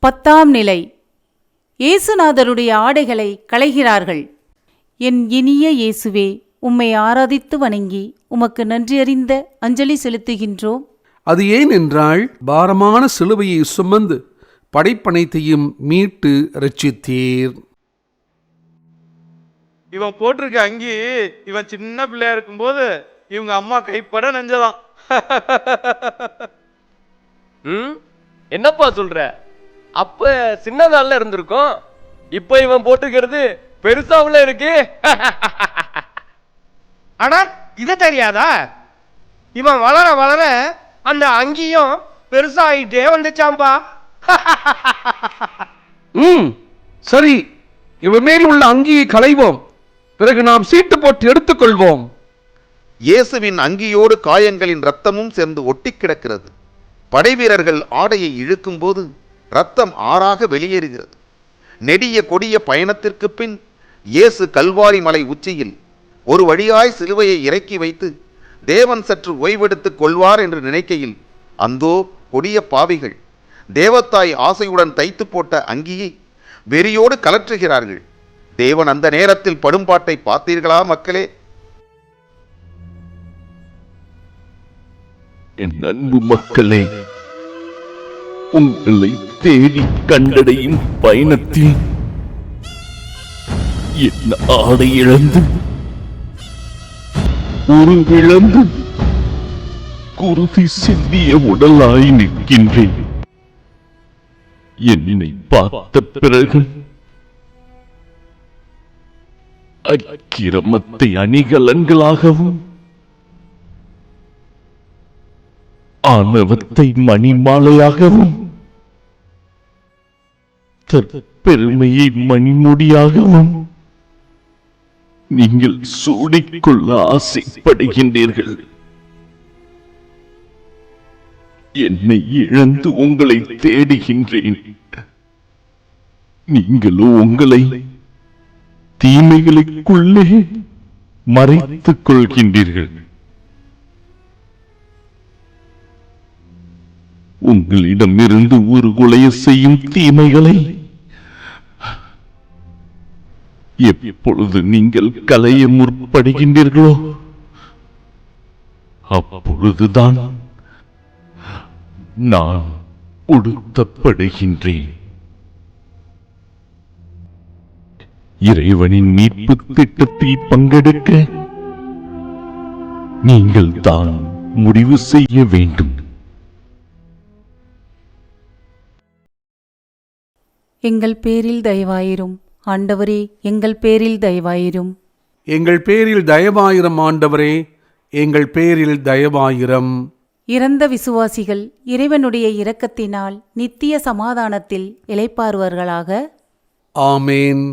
10ஆம் நிலை. இயேசுநாதருடைய ஆடைகளை களைகிறார்கள். என் இனிய இயேசுவே, உம்மை ஆராதித்து வணங்கி உமக்கு நன்றியறிந்த அஞ்சலி செலுத்துகின்றோம். அது ஏன் என்றால், பாரமான சிலுவையை சுமந்து படைப்பனைத்தையும் மீட்டு ரட்சித்தீர். இவன் போட்டிருக்க அங்கி இவன் சின்ன பிள்ளையா இருக்கும்போது இவங்க அம்மா கைப்பட நெஞ்சதான். என்னப்பா சொல்ற? அப்ப சின்னதால இருந்திருக்கும், இப்ப இவன் போட்டுக்கிறது பெருசாவுல இருக்கு. ஆனா இது தெரியாதா? இவன் வளர வளர அந்த அங்கியும் பெருசாயிட்டே வந்துச்சாம்பா. சரி, இவன் மேல் உள்ள அங்கியை களைவோம், பிறகு நாம் சீட்டு போட்டு எடுத்துக்கொள்வோம். இயேசுவின் அங்கியோடு காயங்களின் இரத்தமும் சேர்ந்து ஒட்டி கிடக்கிறது. படைவீரர்கள் ஆடையை இழுக்கும் போது இரத்தம் ஆறாக வெளியேறுகிறது. நெடிய கொடிய பயணத்திற்கு பின் இயேசு கல்வாரி மலை உச்சியில் ஒரு வழியாய் சிலுவையை இறக்கி வைத்து தேவன் சற்று ஓய்வெடுத்துக் கொள்வார் என்று நினைக்கையில், அந்தோ கொடிய பாவிகள் தேவத்தாய் ஆசையுடன் தைத்து போட்ட அங்கியை வெறியோடு கலற்றுகிறார்கள். தேவன் அந்த நேரத்தில் படும்பாட்டை பார்த்தீர்களா மக்களே? என் அன்பு மக்களே, உங்களை தேடி கண்டடையும் பயணத்தில் என் ஆடை இழந்து உருவிழந்து குருதி சிந்திய உடலாய் நிற்கின்றேன். என்னை பார்த்த பிறகு அக்கிரமத்தை அணிகலன்களாகவும் ஆணவத்தை மணிமாலையாகவும் தற்பெருமையை மணிமுடியாகவும் நீங்கள் சூடிக்கொள்ள ஆசைப்படுகின்றீர்கள். என்னை இழந்து உங்களை தேடுகின்றேன். நீங்களோ உங்களை தீமைகளுக்குள்ளே மறைத்துக் கொள்கின்றீர்கள். உங்களிடமிருந்து ஒரு கொலையை செய்யும் தீமைகளை எப்பொழுது நீங்கள் களைய முற்படுகின்றீர்களோ அப்பொழுதுதான் நான் உடுத்தப்படுகின்றேன். இறைவனின் மீட்பு திட்டத்தில் பங்கெடுக்க நீங்கள் தான் முடிவு செய்ய வேண்டும். எங்கள் பேரில் தயவாயிரும் ஆண்டவரே, எங்கள் பேரில் தயவாயிரும். எங்கள் பேரில் தயவாயிரம் ஆண்டவரே, எங்கள் பேரில் தயவாயிரம். இறந்த விசுவாசிகள் இறைவனுடைய இரக்கத்தினால் நித்திய சமாதானத்தில் இளைப்பாறுவார்களாக. ஆமேன்.